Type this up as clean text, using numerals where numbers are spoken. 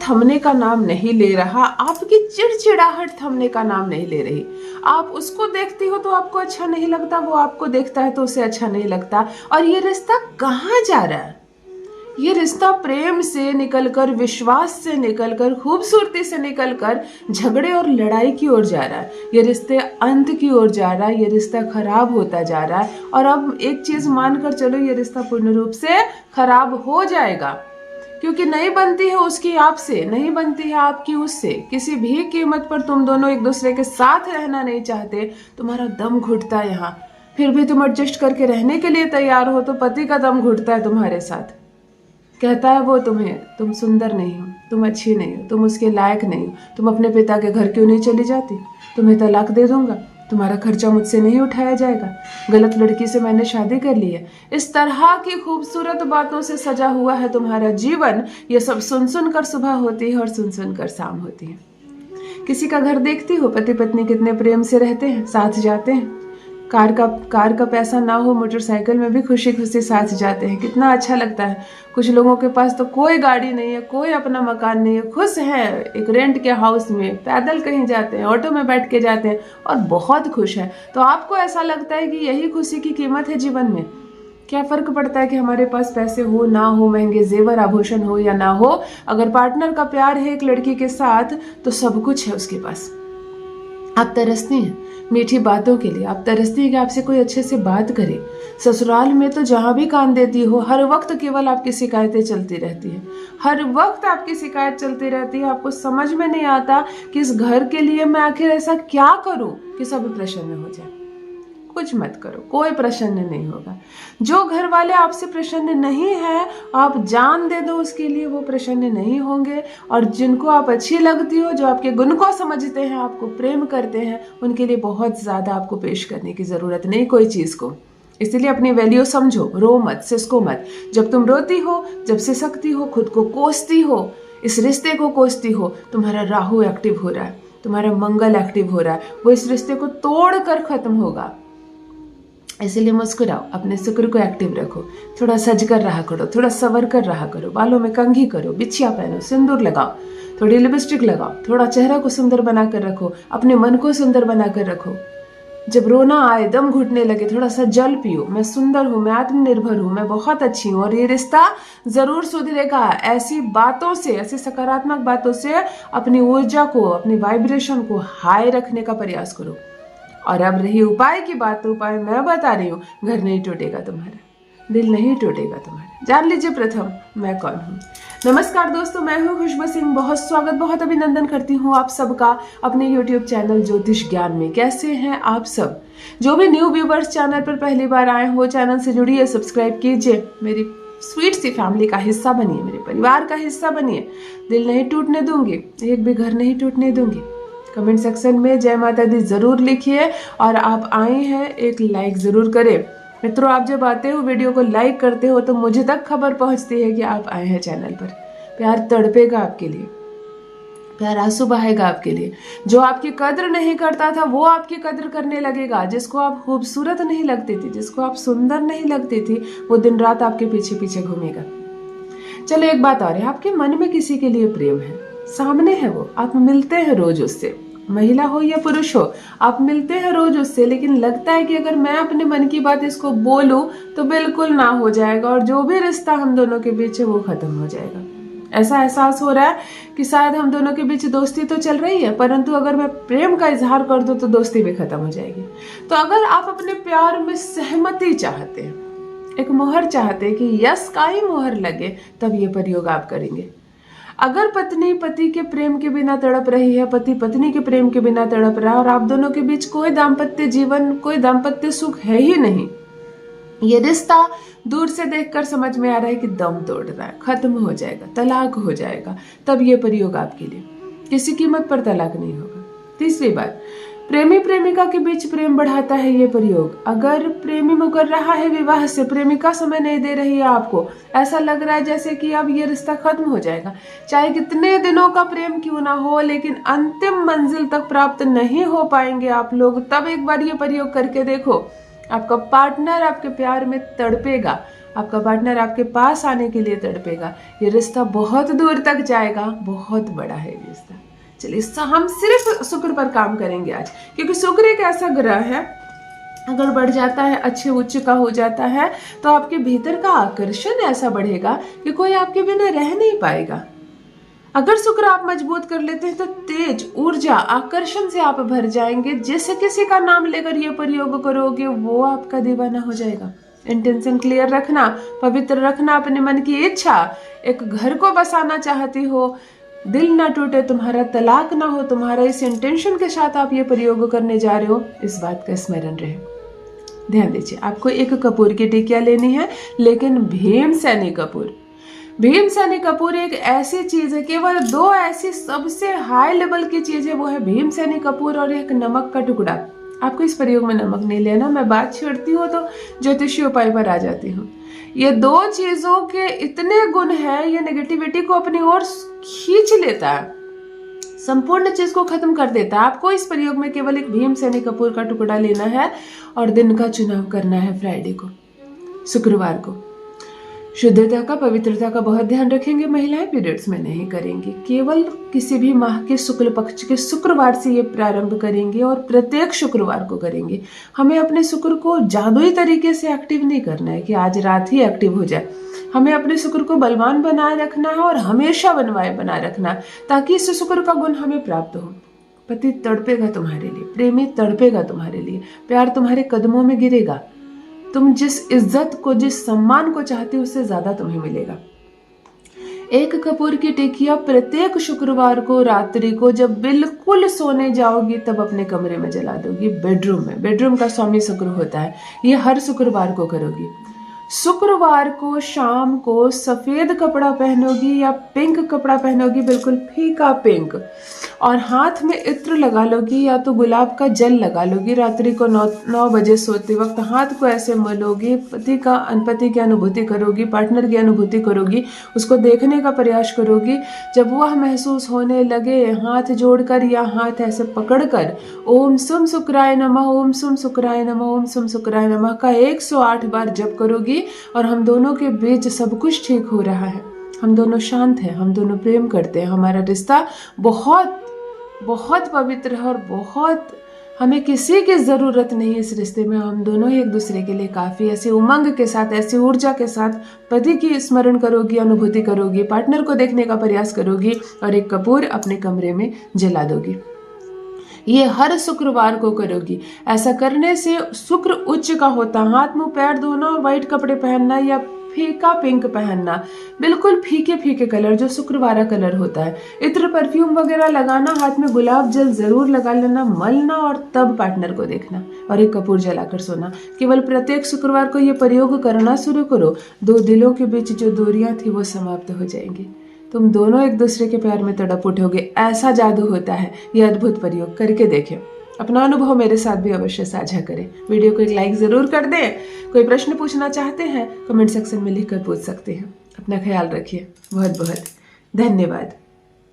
थमने का नाम नहीं ले रहा, आपकी चिड़चिड़ाहट थमने का नाम नहीं ले रही। आप उसको देखती हो तो आपको अच्छा नहीं लगता, वो आपको देखता है तो उसे अच्छा नहीं लगता। और ये रिश्ता कहाँ जा रहा है? ये रिश्ता प्रेम से निकलकर, विश्वास से निकलकर, खूबसूरती से निकलकर झगड़े और लड़ाई की ओर जा रहा है। ये रिश्ते अंत की ओर जा रहा है, ये रिश्ता खराब होता जा रहा है। और अब एक चीज मानकर चलो, ये रिश्ता पूर्ण रूप से खराब हो जाएगा, क्योंकि नहीं बनती है उसकी आपसे, नहीं बनती है आपकी उससे। किसी भी कीमत पर तुम दोनों एक दूसरे के साथ रहना नहीं चाहते, तुम्हारा दम घुटता है यहाँ, फिर भी तुम एडजस्ट करके रहने के लिए तैयार हो, तो पति का दम घुटता है तुम्हारे साथ। कहता है वो तुम्हें, तुम सुंदर नहीं हो, तुम अच्छी नहीं हो, तुम उसके लायक नहीं हो, तुम अपने पिता के घर क्यों नहीं चली जाती, तुम्हें तलाक दे दूंगा, तुम्हारा खर्चा मुझसे नहीं उठाया जाएगा, गलत लड़की से मैंने शादी कर ली है। इस तरह की खूबसूरत बातों से सजा हुआ है तुम्हारा जीवन। ये सब सुन सुन कर सुबह होती है और सुन सुन कर शाम होती है। किसी का घर देखती हो, पति पत्नी कितने प्रेम से रहते हैं, साथ जाते हैं, कार का पैसा ना हो, मोटरसाइकिल में भी खुशी खुशी साथ जाते हैं, कितना अच्छा लगता है। कुछ लोगों के पास तो कोई गाड़ी नहीं है, कोई अपना मकान नहीं है, खुश है एक रेंट के हाउस में, पैदल कहीं जाते हैं, ऑटो में बैठ के जाते हैं और बहुत खुश है। तो आपको ऐसा लगता है कि यही खुशी की कीमत है जीवन में? क्या फर्क पड़ता है कि हमारे पास पैसे हो ना हो, महंगे जेवर आभूषण हो या ना हो, अगर पार्टनर का प्यार है एक लड़की के साथ तो सब कुछ है उसके पास। आप तरसती हैं मीठी बातों के लिए, आप तरसती हैं कि आपसे कोई अच्छे से बात करे। ससुराल में तो जहां भी कान देती हो, हर वक्त केवल आपकी शिकायतें चलती रहती हैं, हर वक्त आपकी शिकायत चलती रहती है। आपको समझ में नहीं आता कि इस घर के लिए मैं आखिर ऐसा क्या करूं कि सब प्रसन्न हो जाए। कुछ मत करो, कोई प्रसन्न नहीं होगा। जो घर वाले आपसे प्रसन्न नहीं है, आप जान दे दो उसके लिए, वो प्रसन्न नहीं होंगे। और जिनको आप अच्छी लगती हो, जो आपके गुण को समझते हैं, आपको प्रेम करते हैं, उनके लिए बहुत ज्यादा आपको पेश करने की जरूरत नहीं कोई चीज को। इसलिए अपनी वैल्यू समझो, रो मत, सिसको मत। जब तुम रोती हो, जब सिसकती हो, खुद को कोसती हो, इस रिश्ते को कोसती हो, तुम्हारा राहु एक्टिव हो रहा है, तुम्हारा मंगल एक्टिव हो रहा है, वो इस रिश्ते को तोड़ कर खत्म होगा। इसलिए मुस्कुराओ, अपने शुक्र को एक्टिव रखो, थोड़ा सज कर रहा करो, थोड़ा सवर कर रहा करो, बालों में कंघी करो, बिछिया पहनो, सिंदूर लगाओ, थोड़ी लिपस्टिक लगाओ, थोड़ा चेहरा को सुंदर बनाकर रखो, अपने मन को सुंदर बनाकर रखो। जब रोना आए, दम घुटने लगे, थोड़ा सा जल पियो, मैं सुंदर हूँ, मैं आत्मनिर्भर हूँ, मैं बहुत अच्छी हूँ और ये रिश्ता जरूर सुधरेगा। ऐसी बातों से, ऐसी सकारात्मक बातों से अपनी ऊर्जा को, अपनी वाइब्रेशन को हाई रखने का प्रयास करो। और अब रही उपाय की बात, तो उपाय मैं बता रही हूँ। घर नहीं टूटेगा तुम्हारा, दिल नहीं टूटेगा तुम्हारा। जान लीजिए प्रथम मैं कौन हूँ। नमस्कार दोस्तों, मैं हूँ खुशबू सिंह। बहुत स्वागत, बहुत अभिनंदन करती हूँ आप सबका अपने YouTube चैनल ज्योतिष ज्ञान में। कैसे हैं आप सब? जो भी न्यू व्यूवर्स चैनल पर पहली बार आए हो, चैनल से जुड़िए, सब्सक्राइब कीजिए, मेरी स्वीट सी फैमिली का हिस्सा बनिए, मेरे परिवार का हिस्सा बनिए। दिल नहीं टूटने दूंगी, एक भी घर नहीं टूटने दूंगी। कमेंट सेक्शन में जय माता दी जरूर लिखिए और आप आए हैं एक लाइक जरूर करें। मित्रों, आप जब आते हो, वीडियो को लाइक करते हो, तो मुझे तक खबर पहुंचती है कि आप आए हैं चैनल पर। प्यार तड़पेगा आपके लिए, प्यार आंसू बहाएगा आपके लिए। जो आपकी कद्र नहीं करता था वो आपकी कद्र करने लगेगा। जिसको आप खूबसूरत नहीं लगती थी, जिसको आप सुंदर नहीं लगती थी, वो दिन रात आपके पीछे पीछे घूमेगा। चलो एक बात और है, आपके मन में किसी के लिए प्रेम है, सामने है वो, आप मिलते हैं रोज उससे, महिला हो या पुरुष हो, आप मिलते हैं रोज उससे, लेकिन लगता है कि अगर मैं अपने मन की बात इसको बोलूं तो बिल्कुल ना हो जाएगा और जो भी रिश्ता हम दोनों के बीच है वो खत्म हो जाएगा। ऐसा एहसास हो रहा है कि शायद हम दोनों के बीच दोस्ती तो चल रही है, परंतु अगर मैं प्रेम का इजहार कर दूं तो दोस्ती भी खत्म हो जाएगी। तो अगर आप अपने प्यार में सहमति चाहते हैं, एक मोहर चाहते हैं कि यस का ही मोहर लगे, तब ये प्रयोग आप करेंगे। अगर पत्नी पति के प्रेम के बिना तड़प रही है, पति पत्नी के प्रेम के बिना तड़प रहा है और आप दोनों के बीच कोई दाम्पत्य जीवन, कोई दाम्पत्य सुख है ही नहीं, ये रिश्ता दूर से देखकर समझ में आ रहा है कि दम तोड़ रहा है, खत्म हो जाएगा, तलाक हो जाएगा, तब ये प्रयोग आपके लिए। किसी कीमत पर तलाक नहीं होगा। तीसरी बात, प्रेमी प्रेमिका के बीच प्रेम बढ़ाता है ये प्रयोग। अगर प्रेमी मुकर रहा है विवाह से, प्रेमिका समय नहीं दे रही है आपको, ऐसा लग रहा है जैसे कि अब ये रिश्ता खत्म हो जाएगा, चाहे कितने दिनों का प्रेम क्यों ना हो, लेकिन अंतिम मंजिल तक प्राप्त नहीं हो पाएंगे आप लोग, तब एक बार ये प्रयोग करके देखो। आपका पार्टनर आपके प्यार में तड़पेगा आपका पार्टनर आपके पास आने के लिए तड़पेगा। ये रिश्ता बहुत दूर तक जाएगा, बहुत बड़ा है ये रिश्ता। चलिए हम सिर्फ शुक्र पर काम करेंगे आज, क्योंकि शुक्र एक ऐसा ग्रह है, अगर बढ़ जाता है, अच्छे उच्च का हो जाता है, तो आपके भीतर का आकर्षण ऐसा बढ़ेगा कि कोई आपके बिना रह नहीं पाएगा। अगर शुक्र आप मजबूत कर लेते हैं तो तेज ऊर्जा आकर्षण से आप भर जाएंगे। जिस किसी का नाम लेकर ये प्रयोग करोगे वो आपका दीवाना हो जाएगा। इंटेंशन क्लियर रखना, पवित्र रखना अपने मन की इच्छा। एक घर को बसाना चाहती हो, दिल ना टूटे, तुम्हारा तलाक ना हो, तुम्हारा इस इंटेंशन के साथ आप ये प्रयोग करने जा रहे हो, इस बात का स्मरण रहे। ध्यान दीजिए, आपको एक कपूर की टिकिया लेनी है, लेकिन भीमसेनी कपूर। भीमसेनी कपूर एक ऐसी चीज है, केवल दो ऐसी सबसे हाई लेवल की चीज है, वो है भीमसेनी कपूर और एक नमक का टुकड़ा। आपको इस प्रयोग में नमक नहीं लेना, मैं बात छेड़ती हूँ तो ज्योतिषी उपाय पर आ जाती हूँ। ये दो चीजों के इतने गुण है, ये नेगेटिविटी को अपनी ओर खींच लेता है, संपूर्ण चीज को खत्म कर देता है। आपको इस प्रयोग में केवल एक भीमसेनी कपूर का टुकड़ा लेना है और दिन का चुनाव करना है फ्राइडे को, शुक्रवार को। शुद्धता का, पवित्रता का बहुत ध्यान रखेंगे महिलाएं, पीरियड्स में नहीं करेंगी, केवल किसी भी माह के शुक्ल पक्ष के शुक्रवार से ये प्रारंभ करेंगे और प्रत्येक शुक्रवार को करेंगे। हमें अपने शुक्र को जादुई तरीके से एक्टिव नहीं करना है कि आज रात ही एक्टिव हो जाए। हमें अपने शुक्र को बलवान बनाए रखना है और हमेशा बनाए रखना है, ताकि इस शुक्र का गुण हमें प्राप्त हो। पति तड़पेगा तुम्हारे लिए, प्रेमी तड़पेगा तुम्हारे लिए, प्यार तुम्हारे कदमों में गिरेगा। तुम जिस इज्जत को, जिस सम्मान को चाहते हो, उससे ज्यादा तुम्हें मिलेगा। एक कपूर की टिकिया प्रत्येक शुक्रवार को रात्रि को जब बिल्कुल सोने जाओगी तब अपने कमरे में जला दोगी, बेडरूम में। बेडरूम का स्वामी शुक्र होता है, ये हर शुक्रवार को करोगी। शुक्रवार को शाम को सफेद कपड़ा पहनोगी या पिंक कपड़ा पहनोगी, बिल्कुल फीका पिंक, और हाथ में इत्र लगा लोगी या तो गुलाब का जल लगा लोगी। रात्रि को 9 बजे सोते वक्त हाथ को ऐसे मलोगी, पति की अनुभूति करोगी, पार्टनर की अनुभूति करोगी, उसको देखने का प्रयास करोगी। जब वह महसूस होने लगे, हाथ जोड़कर या हाथ ऐसे पकड़कर ओम सुम शुक्राय नमः, ओम सुम शुक्राय नमः, ओम सुम शुक्राय नमः का 108 बार जप करोगी, और हम दोनों के बीच सब कुछ ठीक हो रहा है। हम दोनों शांत हैं, हम दोनों प्रेम करते हैं, हमारा रिश्ता बहुत बहुत पवित्र है और बहुत, हमें किसी की जरूरत नहीं इस रिश्ते में। हम दोनों ही एक दूसरे के लिए काफी। ऐसी उमंग के साथ, ऐसी ऊर्जा के साथ पति की स्मरण करोगी, अनुभूति करोगी, पार्टनर को देखने का प्रयास करोगी और एक कपूर अपने कमरे में जला दोगी। ये हर शुक्रवार को करोगी। ऐसा करने से शुक्र उच्च का होता है। हाथ मुंह पैर धोना और व्हाइट कपड़े पहनना या फीका पिंक पहनना, बिल्कुल फीके फीके कलर जो शुक्रवारा कलर होता है। इत्र परफ्यूम वगैरह लगाना, हाथ में गुलाब जल जरूर लगा लेना, मलना और तब पार्टनर को देखना और एक कपूर जलाकर सोना। केवल प्रत्येक शुक्रवार को ये प्रयोग करना शुरू करो। दो दिलों के बीच जो दूरियां थी वो समाप्त हो जाएंगी। तुम दोनों एक दूसरे के प्यार में तड़प उठोगे। ऐसा जादू होता है। ये अद्भुत प्रयोग करके देखें। अपना अनुभव मेरे साथ भी अवश्य साझा करें। वीडियो को एक लाइक जरूर कर दें। कोई प्रश्न पूछना चाहते हैं कमेंट सेक्शन में लिखकर पूछ सकते हैं। अपना ख्याल रखिए। बहुत बहुत धन्यवाद।